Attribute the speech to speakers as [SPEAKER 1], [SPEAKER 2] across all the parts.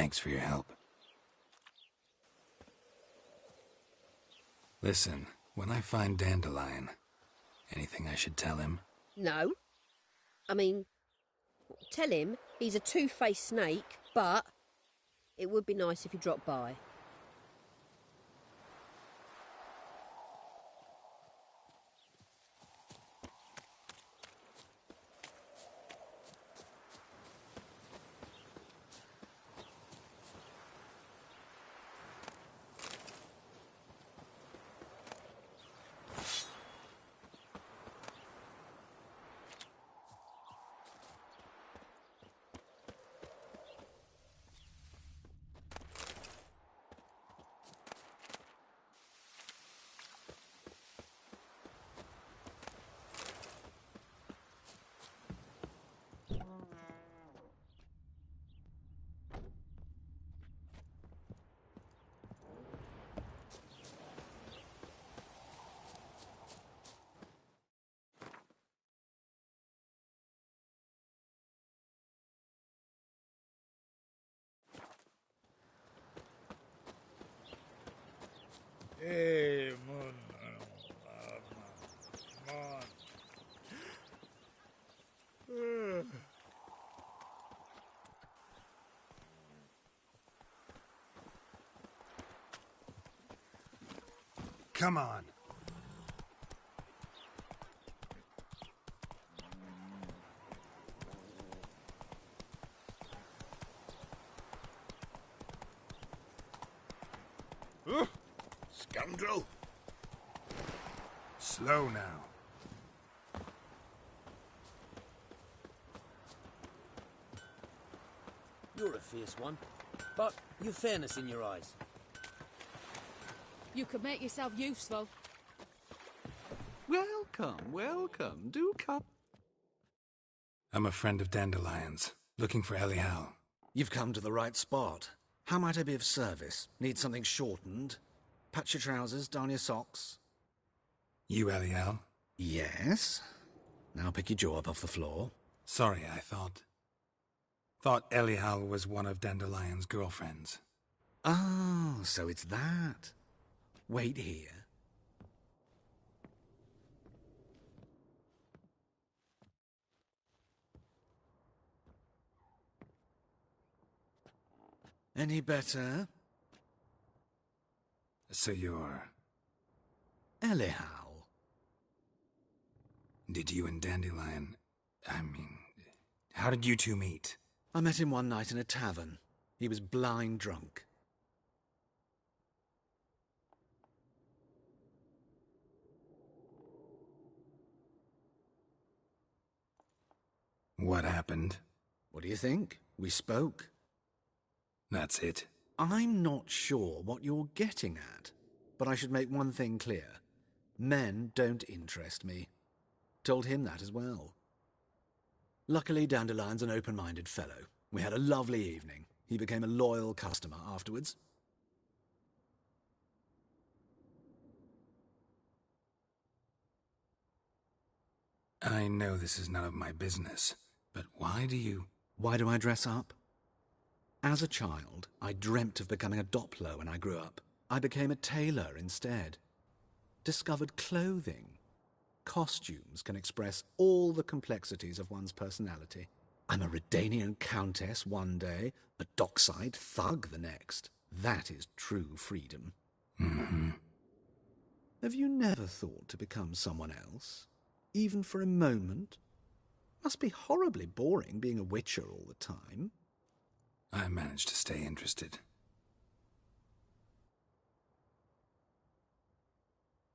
[SPEAKER 1] Thanks for your help. Listen, when I find Dandelion, anything I should tell him?
[SPEAKER 2] No. I mean, tell him he's a two-faced snake, but it would be nice if he dropped by.
[SPEAKER 3] Hey, Moon. Come on.
[SPEAKER 1] Come on.
[SPEAKER 3] Scoundrel.
[SPEAKER 1] Slow now.
[SPEAKER 4] You're a fierce one, but you've fairness in your eyes.
[SPEAKER 5] You could make yourself useful.
[SPEAKER 6] Welcome, welcome. Do come.
[SPEAKER 1] I'm a friend of Dandelion's, looking for Elial.
[SPEAKER 6] You've come to the right spot. How might I be of service? Need something shortened? Patch your trousers, darn your socks.
[SPEAKER 1] You Elial?
[SPEAKER 6] Yes. Now pick your jaw up off the floor.
[SPEAKER 1] Sorry, I thought Elial was one of Dandelion's girlfriends.
[SPEAKER 6] Oh, so it's that. Wait here. Any better?
[SPEAKER 1] So you're...
[SPEAKER 6] Elial.
[SPEAKER 1] Did you and Dandelion... how did you two meet?
[SPEAKER 6] I met him one night in a tavern. He was blind drunk.
[SPEAKER 1] What happened?
[SPEAKER 6] What do you think? We spoke.
[SPEAKER 1] That's it.
[SPEAKER 6] I'm not sure what you're getting at, but I should make one thing clear. Men don't interest me. Told him that as well. Luckily, Dandelion's an open-minded fellow. We had a lovely evening. He became a loyal customer afterwards.
[SPEAKER 1] I know this is none of my business, but why do you...
[SPEAKER 6] Why do I dress up? As a child, I dreamt of becoming a Doppler when I grew up. I became a tailor instead. Discovered clothing. Costumes can express all the complexities of one's personality. I'm a Redanian countess one day, a dockside thug the next. That is true freedom.
[SPEAKER 1] Mm-hmm.
[SPEAKER 6] Have you never thought to become someone else? Even for a moment? Must be horribly boring being a witcher all the time.
[SPEAKER 1] I managed to stay interested.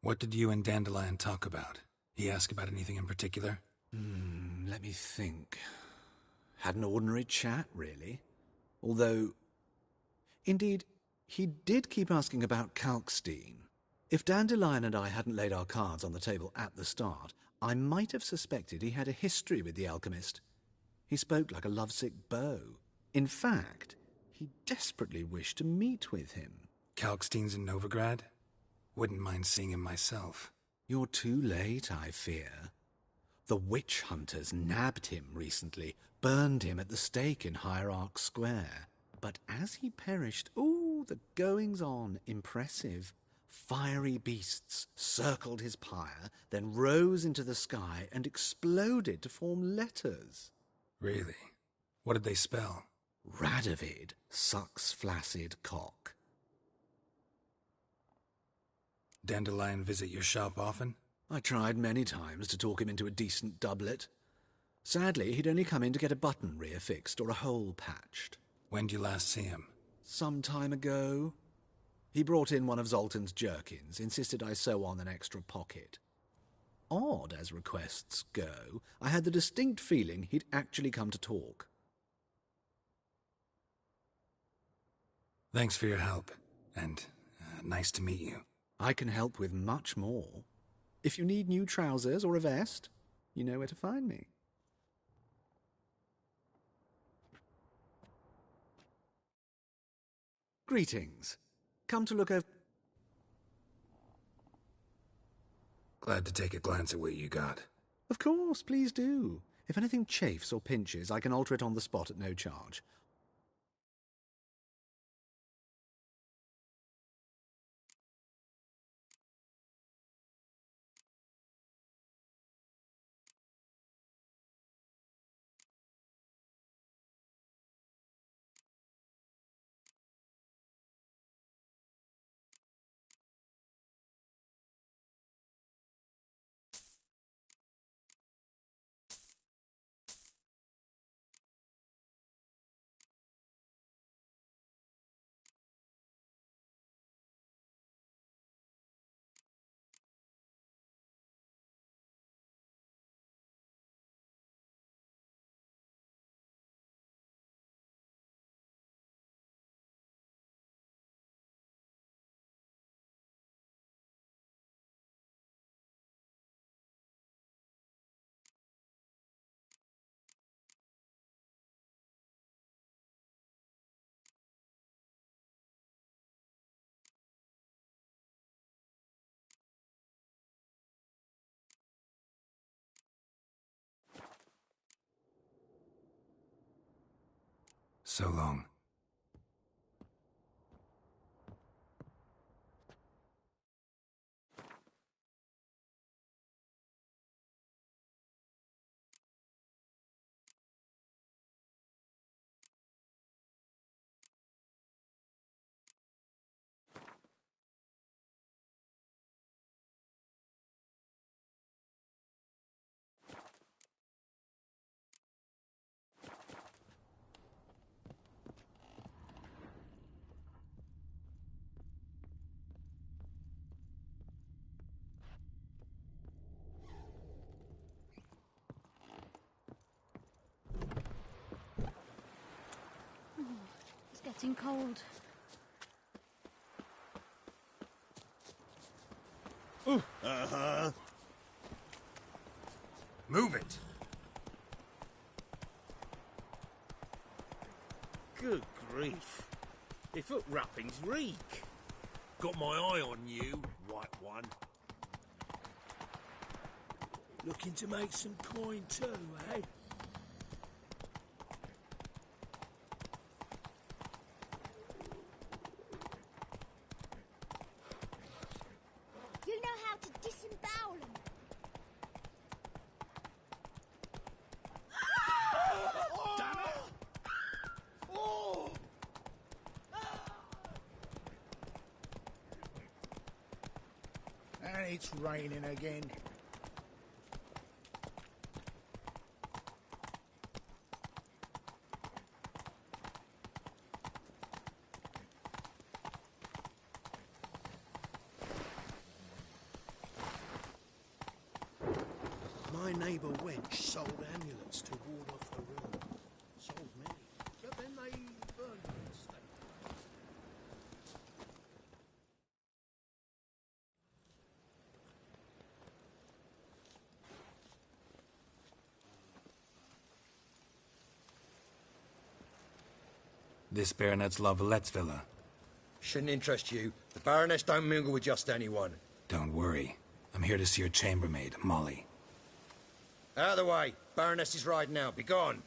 [SPEAKER 1] What did you and Dandelion talk about? He asked about anything in particular?
[SPEAKER 6] Let me think. Had an ordinary chat, really. Although, indeed, he did keep asking about Kalkstein. If Dandelion and I hadn't laid our cards on the table at the start, I might have suspected he had a history with the alchemist. He spoke like a lovesick beau. In fact, he desperately wished to meet with him.
[SPEAKER 1] Kalkstein's in Novigrad? Wouldn't mind seeing him myself.
[SPEAKER 6] You're too late, I fear. The witch hunters nabbed him recently, burned him at the stake in Hierarch Square. But as he perished, ooh, the goings-on, impressive. Fiery beasts circled his pyre, then rose into the sky and exploded to form letters.
[SPEAKER 1] Really? What did they spell?
[SPEAKER 6] Radovid sucks flaccid cock.
[SPEAKER 1] Dandelion visit your shop often?
[SPEAKER 6] I tried many times to talk him into a decent doublet. Sadly, he'd only come in to get a button reaffixed or a hole patched.
[SPEAKER 1] When did you last see him?
[SPEAKER 6] Some time ago. He brought in one of Zoltan's jerkins, insisted I sew on an extra pocket. Odd as requests go, I had the distinct feeling he'd actually come to talk.
[SPEAKER 1] Thanks for your help, and nice to meet you.
[SPEAKER 6] I can help with much more. If you need new trousers or a vest, you know where to find me. Greetings. Come to look over...
[SPEAKER 1] Glad to take a glance at what you got.
[SPEAKER 6] Of course, please do. If anything chafes or pinches, I can alter it on the spot at no charge.
[SPEAKER 1] So long.
[SPEAKER 5] It's getting cold.
[SPEAKER 1] Move it!
[SPEAKER 3] Good grief. Your foot wrappings reek.
[SPEAKER 7] Got my eye on you, white one. Looking to make some coin too, eh?
[SPEAKER 5] You know how to disembowel them.
[SPEAKER 3] And it's raining again.
[SPEAKER 7] My neighbour wench sold amulets to ward off the rain. Sold many, but then they burned them instead.
[SPEAKER 1] This Baronet's Lavallette's villa.
[SPEAKER 8] Shouldn't interest you. The Baroness don't mingle with just anyone.
[SPEAKER 1] Don't worry. I'm here to see your chambermaid, Molly.
[SPEAKER 8] Out of the way. Baroness is riding out. Be gone.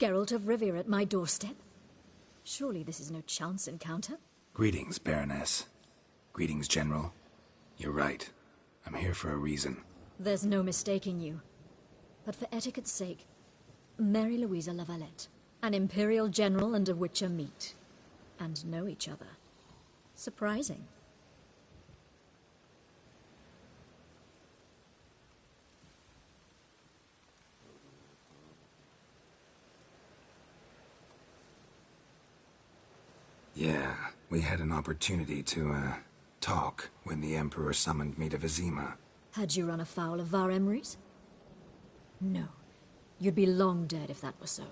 [SPEAKER 9] Geralt of Rivia at my doorstep? Surely this is no chance encounter?
[SPEAKER 1] Greetings, Baroness. Greetings, General. You're right. I'm here for a reason.
[SPEAKER 9] There's no mistaking you. But for etiquette's sake, Mary Louisa Lavalette, an Imperial General and a Witcher meet. And know each other. Surprising.
[SPEAKER 1] Yeah, we had an opportunity to, talk when the Emperor summoned me to Vizima.
[SPEAKER 9] Had you run afoul of Var Emrys? No. You'd be long dead if that were so.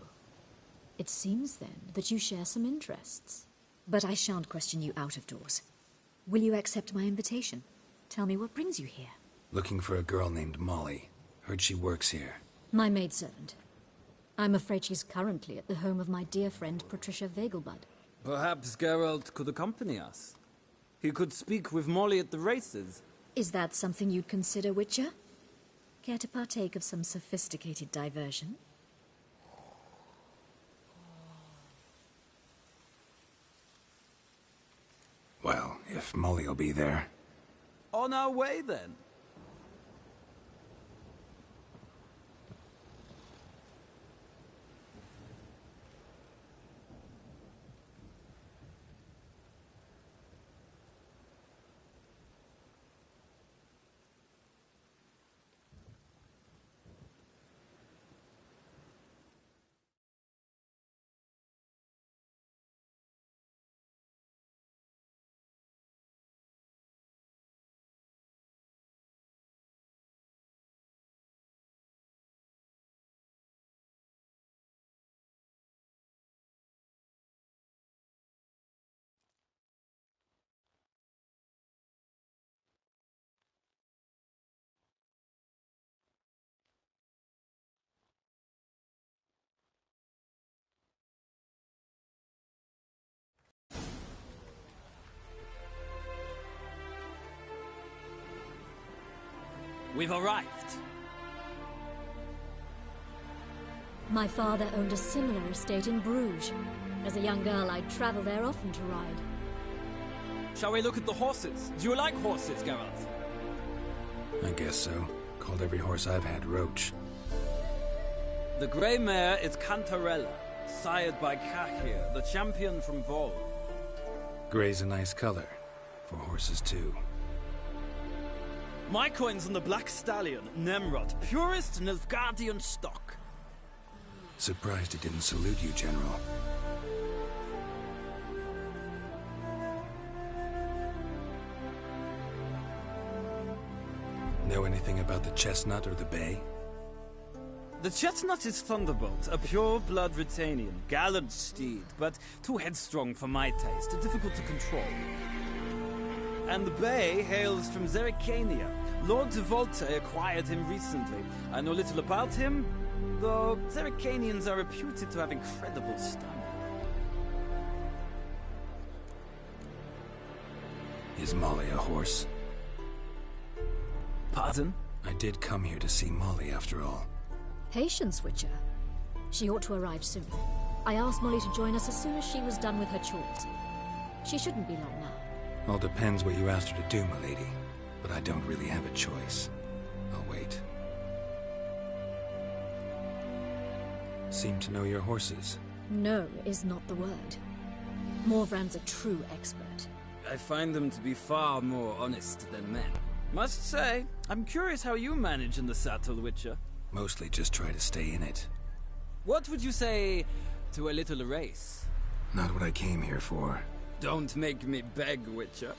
[SPEAKER 9] It seems, then, that you share some interests. But I shan't question you out of doors. Will you accept my invitation? Tell me what brings you here.
[SPEAKER 1] Looking for a girl named Molly. Heard she works here.
[SPEAKER 9] My maidservant. I'm afraid she's currently at the home of my dear friend Patricia Vegelbud.
[SPEAKER 4] Perhaps Geralt could accompany us. He could speak with Molly at the races.
[SPEAKER 9] Is that something you'd consider, Witcher? Care to partake of some sophisticated diversion?
[SPEAKER 1] Well, if Molly'll be there.
[SPEAKER 4] On our way, then. We've arrived.
[SPEAKER 9] My father owned a similar estate in Bruges. As a young girl, I'd travel there often to ride.
[SPEAKER 4] Shall we look at the horses? Do you like horses, Geralt?
[SPEAKER 1] I guess so. Called every horse I've had Roach.
[SPEAKER 4] The grey mare is Cantarella, sired by Cahir, the champion from Vol.
[SPEAKER 1] Gray's a nice color. For horses, too.
[SPEAKER 4] My coin's on the Black Stallion, Nemrod, purest Nilfgaardian stock.
[SPEAKER 1] Surprised it didn't salute you, General. Know anything about the chestnut or the bay?
[SPEAKER 4] The chestnut is Thunderbolt, a pure-blood Britannian, gallant steed, but too headstrong for my taste, difficult to control. And the bay hails from Zerrikania. Lord de Volte acquired him recently. I know little about him, though Zerrikanians are reputed to have incredible stamina.
[SPEAKER 1] Is Molly a horse?
[SPEAKER 4] Pardon?
[SPEAKER 1] I did come here to see Molly, after all.
[SPEAKER 9] Patience, Witcher. She ought to arrive soon. I asked Molly to join us as soon as she was done with her chores. She shouldn't be long now.
[SPEAKER 1] All depends what you asked her to do, milady. But I don't really have a choice. I'll wait. Seem to know your horses.
[SPEAKER 9] No is not the word. Morvran's a true expert.
[SPEAKER 4] I find them to be far more honest than men. Must say, I'm curious how you manage in the saddle, Witcher.
[SPEAKER 1] Mostly just try to stay in it.
[SPEAKER 4] What would you say to a little race?
[SPEAKER 1] Not what I came here for.
[SPEAKER 4] Don't make me beg, Witcher.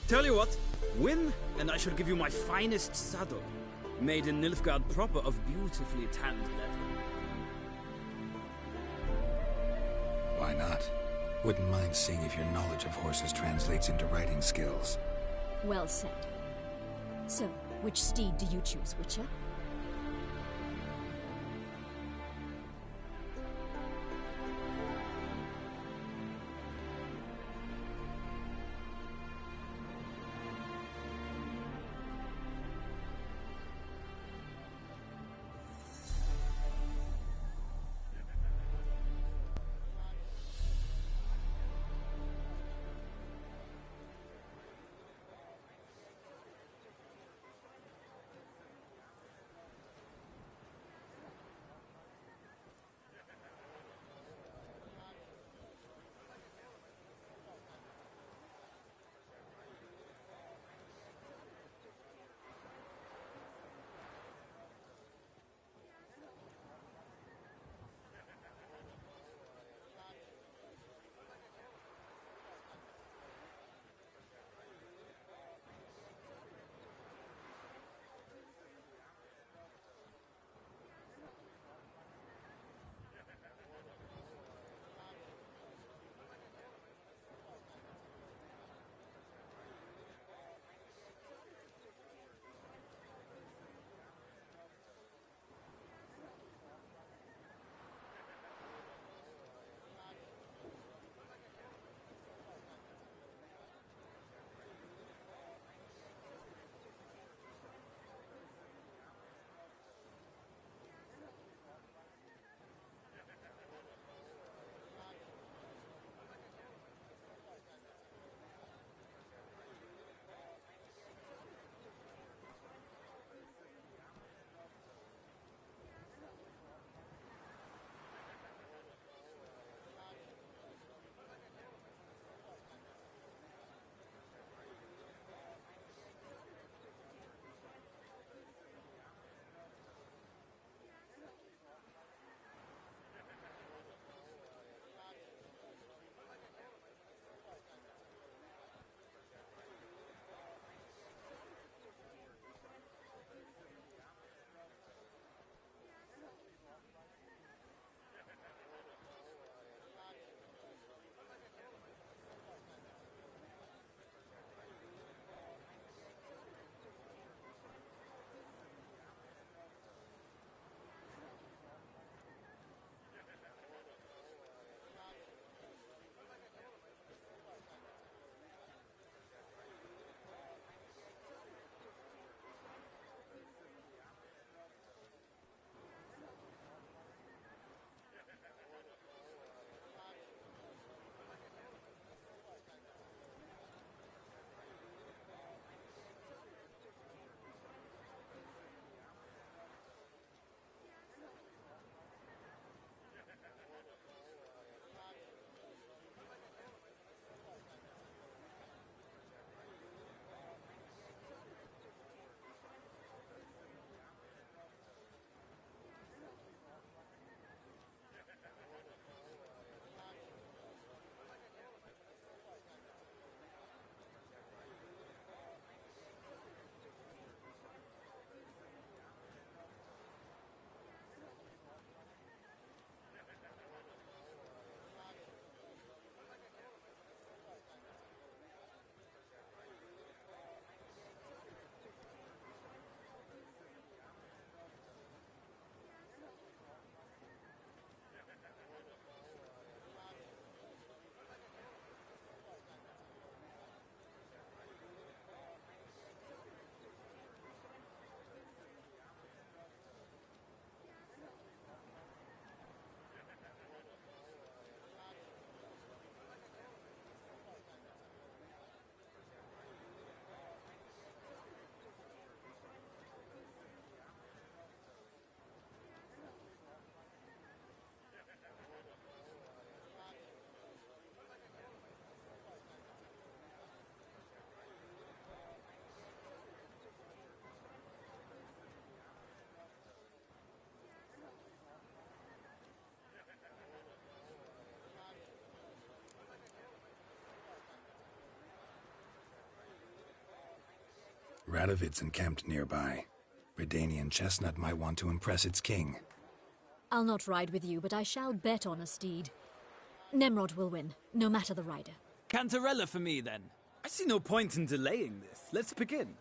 [SPEAKER 4] Tell you what, win, and I shall give you my finest saddle. Made in Nilfgaard proper of beautifully tanned leather.
[SPEAKER 1] Why not? Wouldn't mind seeing if your knowledge of horses translates into riding skills.
[SPEAKER 9] Well said. So, which steed do you choose, Witcher?
[SPEAKER 1] Radovid's encamped nearby. Redanian Chestnut might want to impress its king.
[SPEAKER 9] I'll not ride with you, but I shall bet on a steed. Nemrod will win, no matter the rider.
[SPEAKER 4] Cantarella for me, then. I see no point in delaying this. Let's begin.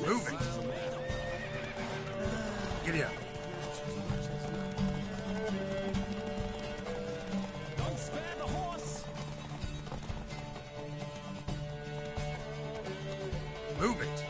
[SPEAKER 1] Move it! Giddy up.
[SPEAKER 4] Don't spare the horse!
[SPEAKER 1] Move it!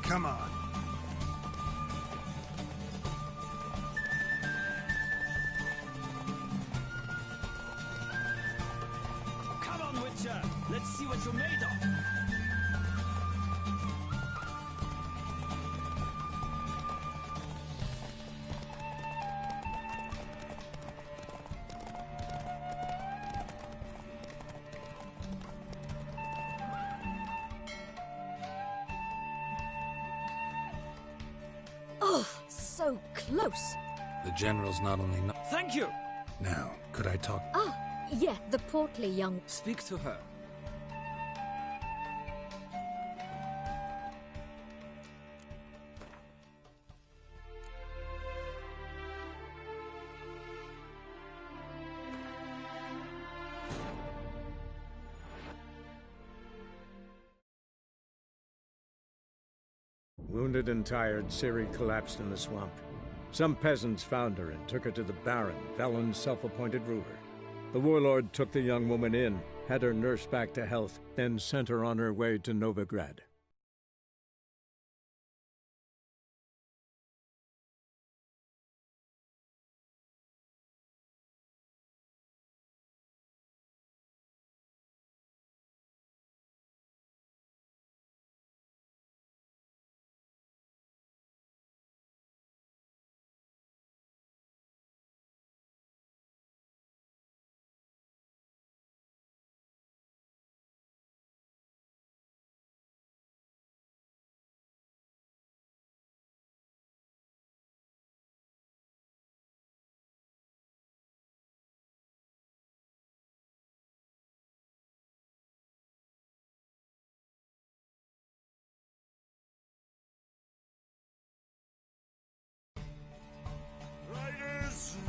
[SPEAKER 1] Come on.
[SPEAKER 4] Come on, Witcher! Let's see what you're made of!
[SPEAKER 9] Oh, so close.
[SPEAKER 1] The general's not only not...
[SPEAKER 4] Thank you!
[SPEAKER 1] Now, could I talk...
[SPEAKER 9] Ah, yeah, the portly young...
[SPEAKER 4] Speak to her.
[SPEAKER 10] Wounded and tired, Ciri collapsed in the swamp. Some peasants found her and took her to the Baron, Velen's self-appointed ruler. The warlord took the young woman in, had her nursed back to health, then sent her on her way to Novigrad.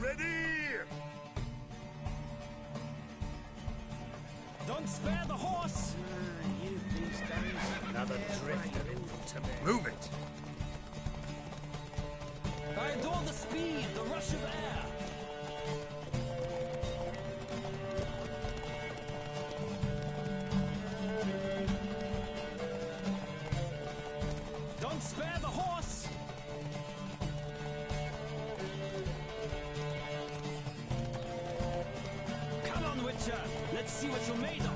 [SPEAKER 3] Ready!
[SPEAKER 4] Don't spare the horse!
[SPEAKER 3] You these days. Another drifter into me.
[SPEAKER 1] Move it!
[SPEAKER 4] I adore the speed, the rush of air! Don't spare the horse! Come on, Witcher! Let's see what you're made of!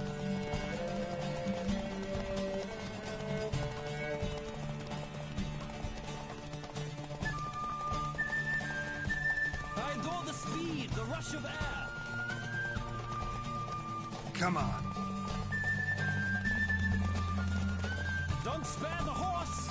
[SPEAKER 4] I adore the speed, the rush of air!
[SPEAKER 1] Come on.
[SPEAKER 4] Don't spare the horse!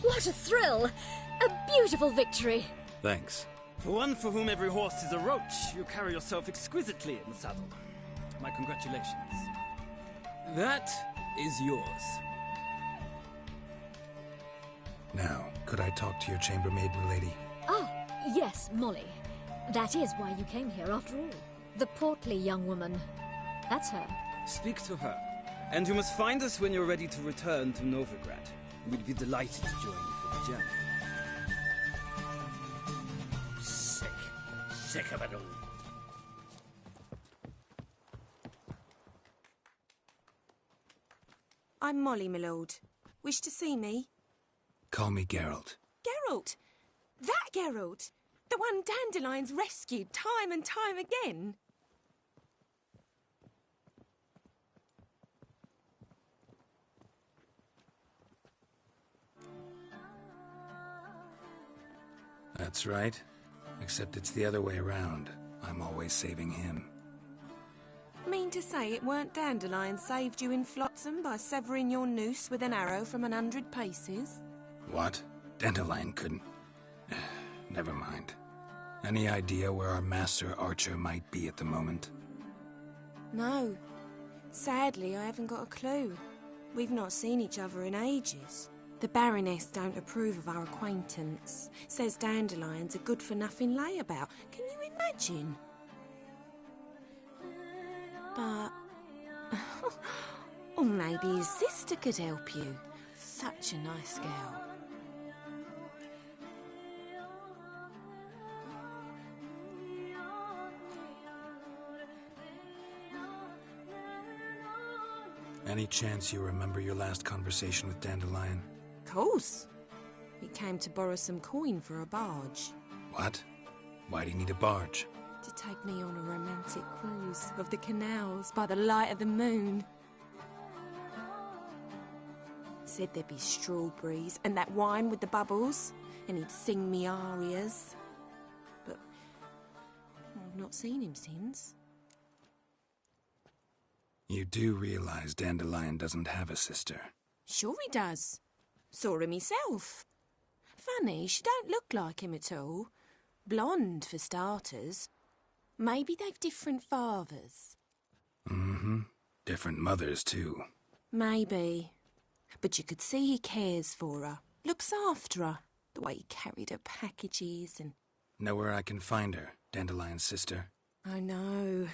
[SPEAKER 9] What a thrill! A beautiful victory!
[SPEAKER 1] Thanks.
[SPEAKER 4] For one for whom every horse is a roach, you carry yourself exquisitely in the saddle. My congratulations. That is yours.
[SPEAKER 1] Now, could I talk to your chambermaid, milady?
[SPEAKER 9] Ah, yes, Molly. That is why you came here after all. The portly young woman. That's her.
[SPEAKER 4] Speak to her, And you must find us when you're ready to return to Novigrad. We'd be delighted to join you for the journey.
[SPEAKER 3] Sick of it all.
[SPEAKER 11] I'm Molly, my lord. Wish to see me?
[SPEAKER 1] Call me Geralt.
[SPEAKER 11] Geralt! That Geralt! The one Dandelion's rescued time and time again!
[SPEAKER 1] That's right. Except it's the other way around. I'm always saving him.
[SPEAKER 11] Mean to say it weren't Dandelion saved you in Flotsam by severing your noose with an arrow from 100 paces?
[SPEAKER 1] What? Dandelion couldn't... Never mind. Any idea where our master archer might be at the moment?
[SPEAKER 11] No. Sadly, I haven't got a clue. We've not seen each other in ages. The Baroness don't approve of our acquaintance. Says Dandelion's a good-for-nothing layabout. Can you imagine? But... or maybe his sister could help you. Such a nice girl.
[SPEAKER 1] Any chance you remember your last conversation with Dandelion?
[SPEAKER 11] Course. He came to borrow some coin for a barge.
[SPEAKER 1] What? Why do you need a barge?
[SPEAKER 11] To take me on a romantic cruise of the canals by the light of the moon. Said there'd be strawberries and that wine with the bubbles, and he'd sing me arias. But I've not seen him since.
[SPEAKER 1] You do realize Dandelion doesn't have a sister?
[SPEAKER 11] Sure he does. Saw him myself. Funny, she don't look like him at all. Blonde, for starters. Maybe they've different fathers.
[SPEAKER 1] Mm-hmm. Different mothers, too.
[SPEAKER 11] Maybe. But you could see he cares for her. Looks after her. The way he carried her packages and...
[SPEAKER 1] Know where I can find her, Dandelion's sister?
[SPEAKER 11] I know.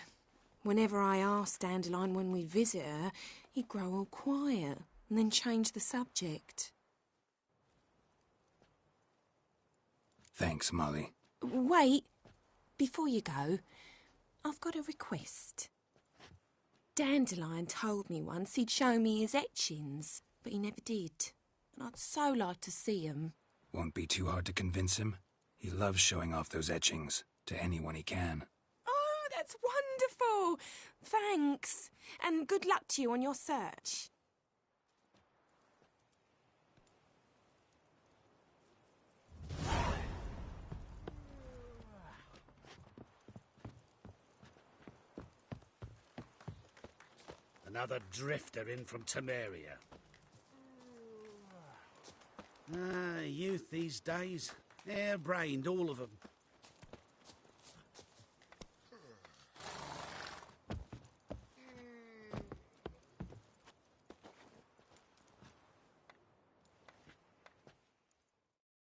[SPEAKER 11] Whenever I asked Dandelion when we'd visit her, he'd grow all quiet and then change the subject.
[SPEAKER 1] Thanks, Molly.
[SPEAKER 11] Wait. Before you go, I've got a request. Dandelion told me once he'd show me his etchings, but he never did. And I'd so like to see 'em.
[SPEAKER 1] Won't be too hard to convince him. He loves showing off those etchings to anyone he can.
[SPEAKER 11] Oh, that's wonderful! Thanks. And good luck to you on your search.
[SPEAKER 3] Another drifter in from Temeria. Youth these days. Hair-brained, all of them.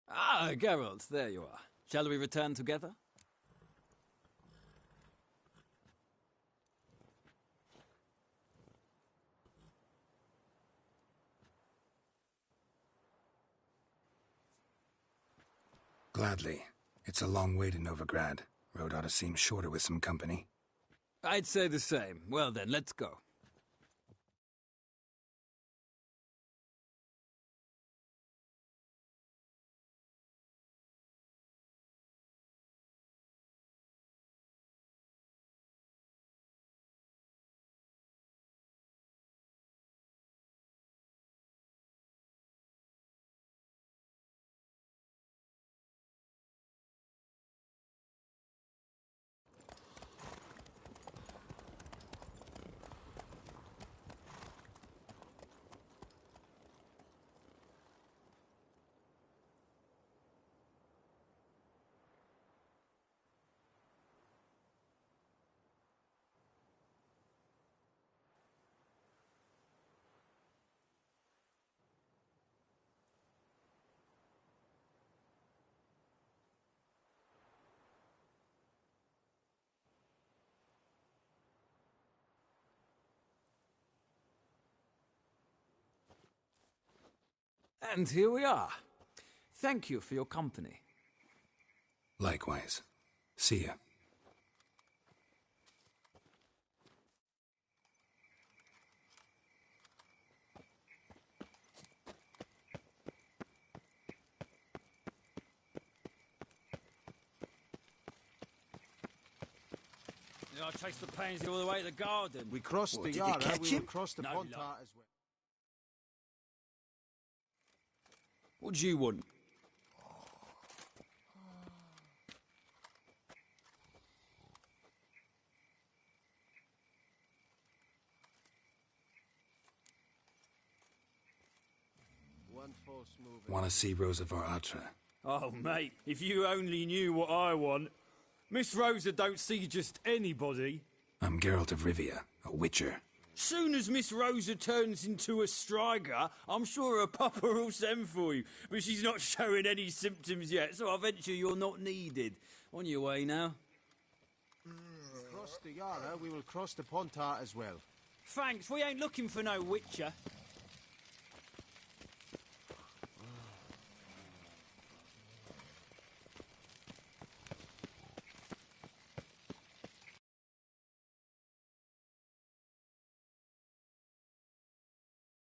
[SPEAKER 4] Ah, Geralt, there you are. Shall we return together?
[SPEAKER 1] Gladly. It's a long way to Novigrad. Road ought to seem shorter with some company.
[SPEAKER 4] I'd say the same. Well then, let's go. And here we are. Thank you for your company.
[SPEAKER 1] Likewise. See ya.
[SPEAKER 4] I chased the pansy all the way to the garden.
[SPEAKER 3] We crossed
[SPEAKER 8] What,
[SPEAKER 3] the
[SPEAKER 8] did you
[SPEAKER 3] Yara,
[SPEAKER 8] catch
[SPEAKER 3] we will
[SPEAKER 8] him?
[SPEAKER 3] cross the
[SPEAKER 4] No,
[SPEAKER 3] Pontar
[SPEAKER 4] no.
[SPEAKER 3] as well.
[SPEAKER 4] What do you want?
[SPEAKER 3] One false move.
[SPEAKER 1] Want to see Rosa var Atra?
[SPEAKER 4] Oh, mate, if you only knew what I want. Miss Rosa don't see just anybody.
[SPEAKER 1] I'm Geralt of Rivia, a witcher.
[SPEAKER 4] Soon as Miss Rosa turns into a striker, I'm sure her papa will send for you. But she's not showing any symptoms yet, so I venture you're not needed. On your way now.
[SPEAKER 3] Cross the Yara, we will cross the Pontar as well.
[SPEAKER 4] Thanks, we ain't looking for no witcher.